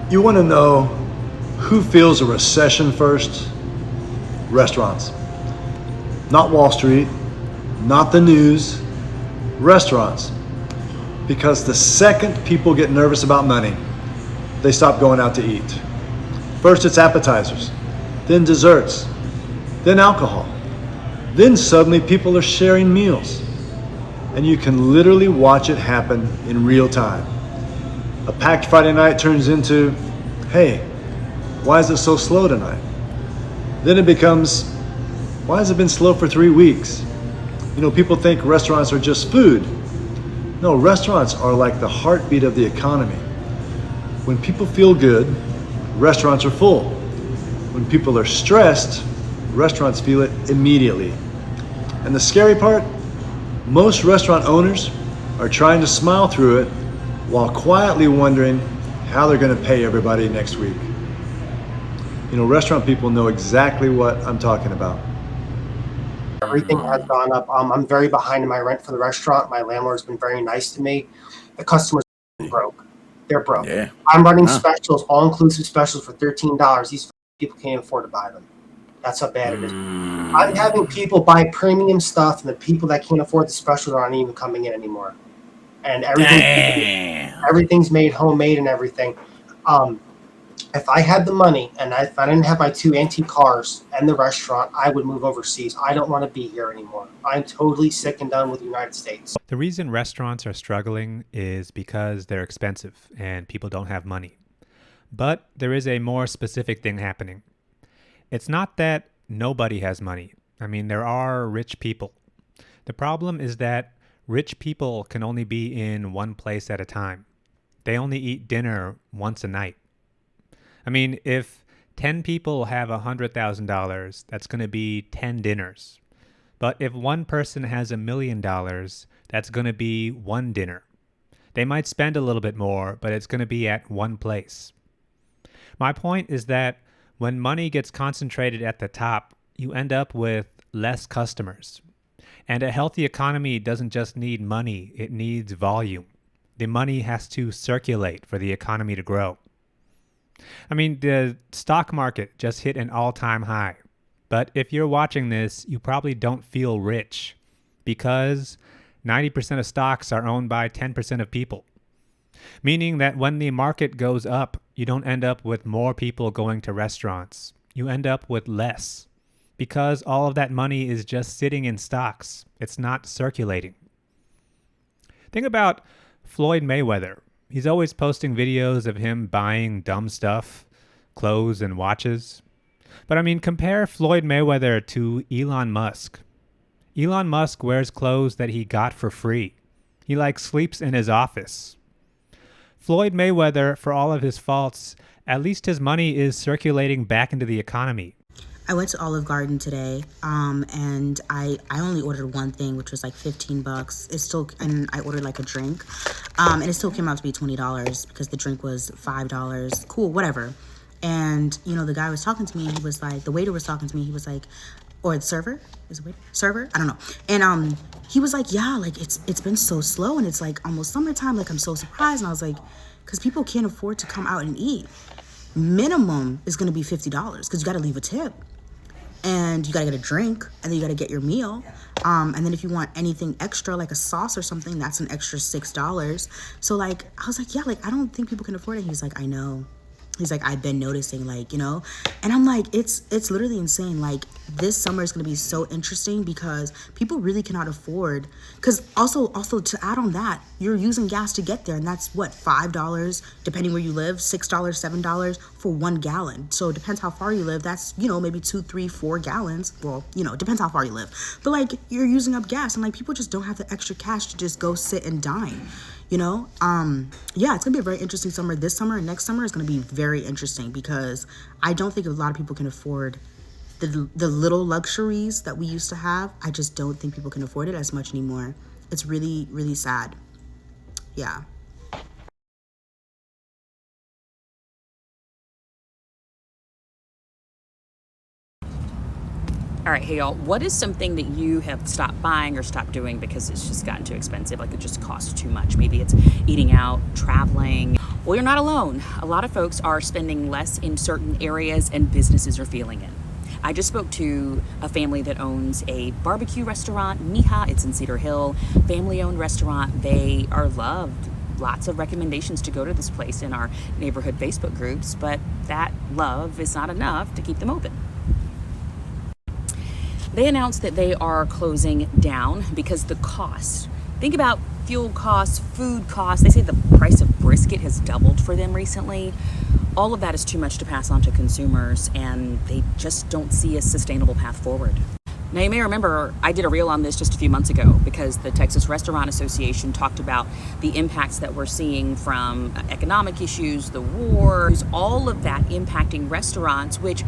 You want to know who feels a recession first? Restaurants. Not Wall Street, not the news, restaurants. Because the second people get nervous about money, they stop going out to eat. First it's appetizers, then desserts, then alcohol. Then suddenly people are sharing meals. And you can literally watch it happen in real time. A packed Friday night turns into, hey, why is it so slow tonight? Then it becomes, why has it been slow for 3 weeks? You know, people think restaurants are just food. No, restaurants are like the heartbeat of the economy. When people feel good, restaurants are full. When people are stressed, restaurants feel it immediately. And the scary part, most restaurant owners are trying to smile through it while quietly wondering how they're going to pay everybody next week. You know, restaurant people know exactly what I'm talking about. Everything has gone up. I'm very behind in my rent for the restaurant. My landlord's been very nice to me. The customers are broke. They're broke. Yeah. I'm running specials, all-inclusive specials for $13. These people can't afford to buy them. That's how bad it is. I'm having people buy premium stuff, and the people that can't afford the specials aren't even coming in anymore. And everything's made homemade and everything. If I had the money and if I didn't have my 2 antique cars and the restaurant, I would move overseas. I don't want to be here anymore. I'm totally sick and done with the United States. The reason restaurants are struggling is because they're expensive and people don't have money. But there is a more specific thing happening. It's not that nobody has money. I mean, there are rich people. The problem is that rich people can only be in one place at a time. They only eat dinner once a night. I mean, if 10 people have $100,000, that's going to be 10 dinners. But if one person has $1 million, that's going to be 1 dinner. They might spend a little bit more, but it's going to be at one place. My point is that when money gets concentrated at the top, you end up with less customers. And a healthy economy doesn't just need money, it needs volume. The money has to circulate for the economy to grow. I mean, the stock market just hit an all-time high. But if you're watching this, you probably don't feel rich because 90% of stocks are owned by 10% of people. Meaning that when the market goes up, you don't end up with more people going to restaurants. You end up with less because all of that money is just sitting in stocks. It's not circulating. Think about Floyd Mayweather. He's always posting videos of him buying dumb stuff, clothes and watches. But I mean, compare Floyd Mayweather to Elon Musk. Elon Musk wears clothes that he got for free. He sleeps in his office. Floyd Mayweather, for all of his faults, at least his money is circulating back into the economy. I went to Olive Garden today, and I only ordered one thing, which was like $15. And I ordered a drink, and it still came out to be $20 because the drink was $5. Cool, whatever. And the guy was talking to me. He was like, the waiter was talking to me. He was like, or the server, is it waiter? Server? I don't know. And he was like, yeah, it's been so slow, and it's almost summertime. I'm so surprised. And I was like, because people can't afford to come out and eat. Minimum is going to be $50 because you got to leave a tip. And you gotta get a drink, and then you gotta get your meal. And then if you want anything extra, like a sauce or something, that's an extra $6. So I was like, yeah, I don't think people can afford it. He's like, I know. He's like, I've been noticing, and I'm like, it's literally insane. This summer is going to be so interesting because people really cannot afford, because also to add on that, you're using gas to get there. And that's what, $5, depending where you live, $6, $7 for 1 gallon. So it depends how far you live. That's, maybe 2, 3, 4 gallons. Well, it depends how far you live, but you're using up gas, and people just don't have the extra cash to just go sit and dine. Yeah, it's gonna be a very interesting summer. This summer and next summer is gonna be very interesting because I don't think a lot of people can afford the little luxuries that we used to have. I just don't think people can afford it as much anymore. It's really, really sad. Yeah. All right, hey y'all, what is something that you have stopped buying or stopped doing because it's just gotten too expensive, like it just costs too much? Maybe it's eating out, traveling. Well, you're not alone. A lot of folks are spending less in certain areas and businesses are feeling it. I just spoke to a family that owns a barbecue restaurant, Mija. It's in Cedar Hill, family-owned restaurant. They are loved. Lots of recommendations to go to this place in our neighborhood Facebook groups, but that love is not enough to keep them open. They announced that they are closing down because the cost, think about fuel costs, food costs. They say the price of brisket has doubled for them recently. All of that is too much to pass on to consumers, and they just don't see a sustainable path forward. Now, you may remember I did a reel on this just a few months ago because the Texas Restaurant Association talked about the impacts that we're seeing from economic issues, the wars, all of that impacting restaurants, which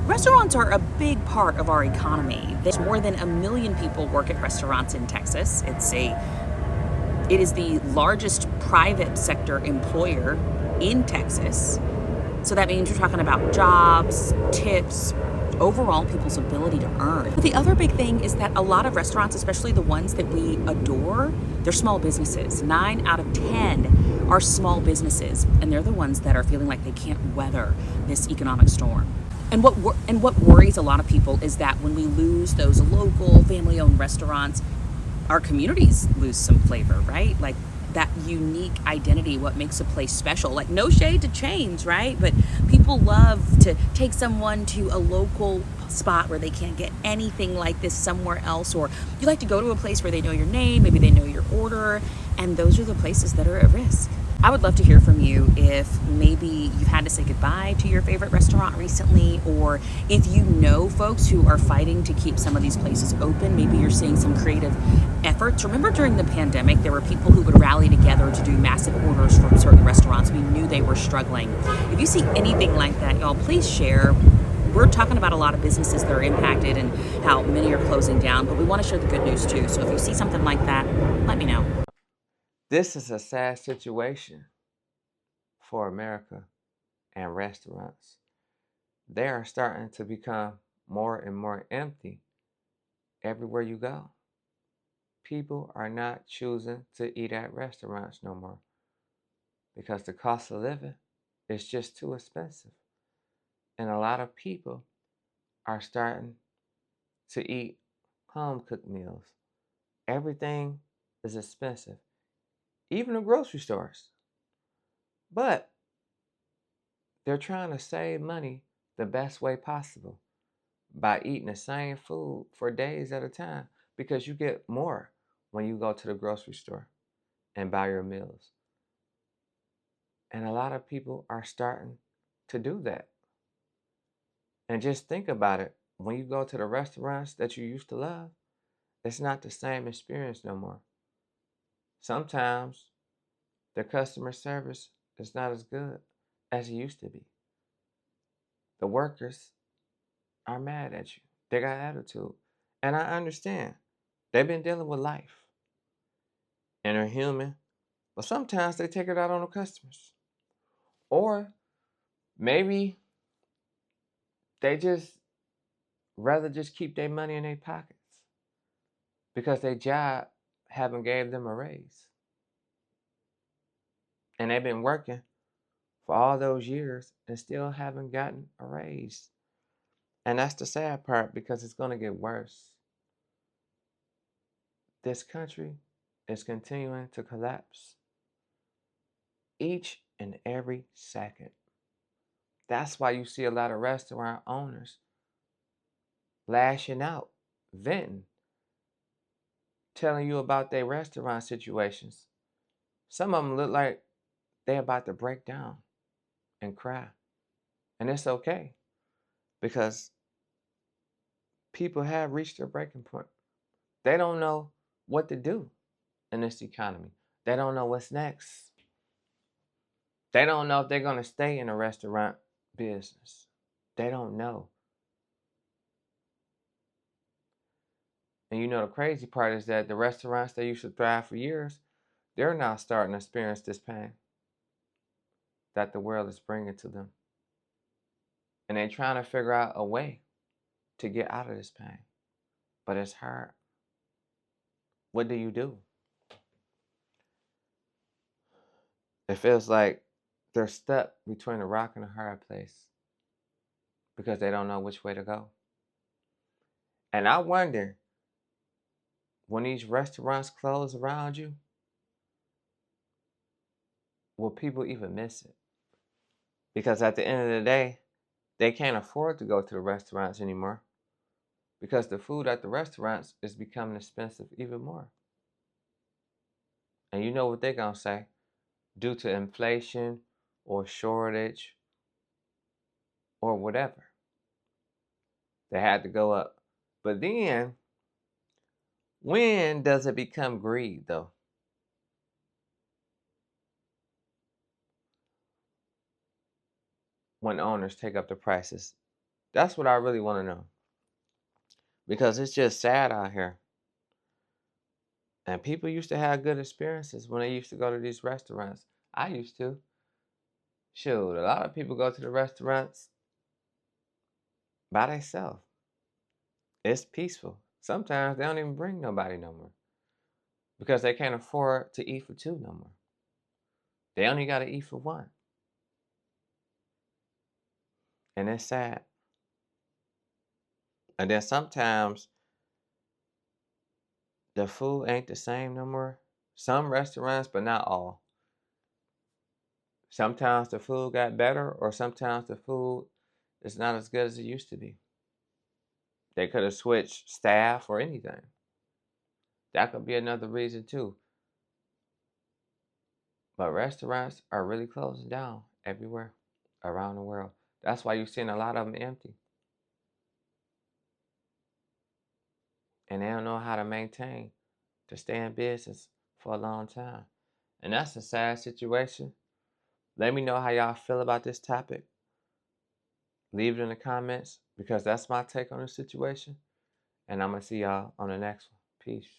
restaurants are a big part of our economy. There's more than 1 million people work at restaurants in Texas. It is the largest private sector employer in Texas. So that means you're talking about jobs, tips, overall people's ability to earn. But the other big thing is that a lot of restaurants, especially the ones that we adore, they're small businesses. 9 out of 10 are small businesses, and they're the ones that are feeling like they can't weather this economic storm. And what worries a lot of people is that when we lose those local family-owned restaurants, our communities lose some flavor, right? Like that unique identity, what makes a place special. Like, no shade to chains, right? But people love to take someone to a local spot where they can't get anything like this somewhere else, or you like to go to a place where they know your name, maybe they know your order, and those are the places that are at risk. I would love to hear from you if maybe you've had to say goodbye to your favorite restaurant recently, or if you know folks who are fighting to keep some of these places open. Maybe you're seeing some creative efforts. Remember during the pandemic, there were people who would rally together to do massive orders from certain restaurants. We knew they were struggling. If you see anything like that, y'all, please share. We're talking about a lot of businesses that are impacted and how many are closing down, but we want to share the good news too. So if you see something like that, let me know. This is a sad situation for America and restaurants. They are starting to become more and more empty everywhere you go. People are not choosing to eat at restaurants no more because the cost of living is just too expensive. And a lot of people are starting to eat home cooked meals. Everything is expensive, even the grocery stores. But they're trying to save money the best way possible by eating the same food for days at a time, because you get more when you go to the grocery store and buy your meals. And a lot of people are starting to do that. And just think about it. When you go to the restaurants that you used to love, it's not the same experience no more. Sometimes the customer service is not as good as it used to be. The workers are mad at you. They got attitude. And I understand. They've been dealing with life. And they're human. But sometimes they take it out on the customers. Or maybe they just rather just keep their money in their pockets because their job haven't gave them a raise. And they've been working for all those years and still haven't gotten a raise. And that's the sad part, because it's going to get worse. This country is continuing to collapse each and every second. That's why you see a lot of restaurant owners lashing out, venting, telling you about their restaurant situations. Some of them look like they're about to break down and cry. And it's okay, because people have reached their breaking point. They don't know what to do in this economy. They don't know what's next. They don't know if they're going to stay in the restaurant business. They don't know. And you know, the crazy part is that the restaurants that used to thrive for years, they're now starting to experience this pain that the world is bringing to them. And they're trying to figure out a way to get out of this pain. But it's hard. What do you do? It feels like they're stuck between a rock and a hard place because they don't know which way to go. And I wonder, when these restaurants close around you, will people even miss it? Because at the end of the day, they can't afford to go to the restaurants anymore because the food at the restaurants is becoming expensive even more. And you know what they're going to say? Due to inflation or shortage or whatever, they had to go up. But then, when does it become greed, though? When owners take up the prices. That's what I really want to know. Because it's just sad out here. And people used to have good experiences when they used to go to these restaurants. I used to. Shoot, a lot of people go to the restaurants by themselves. It's peaceful. Sometimes they don't even bring nobody no more because they can't afford to eat for two no more. They only got to eat for one. And it's sad. And then sometimes the food ain't the same no more. Some restaurants, but not all. Sometimes the food got better, or sometimes the food is not as good as it used to be. They could have switched staff or anything. That could be another reason too. But restaurants are really closing down everywhere around the world. That's why you're seeing a lot of them empty. And they don't know how to maintain to stay in business for a long time. And that's a sad situation. Let me know how y'all feel about this topic. Leave it in the comments because that's my take on the situation. And I'm going to see y'all on the next one. Peace.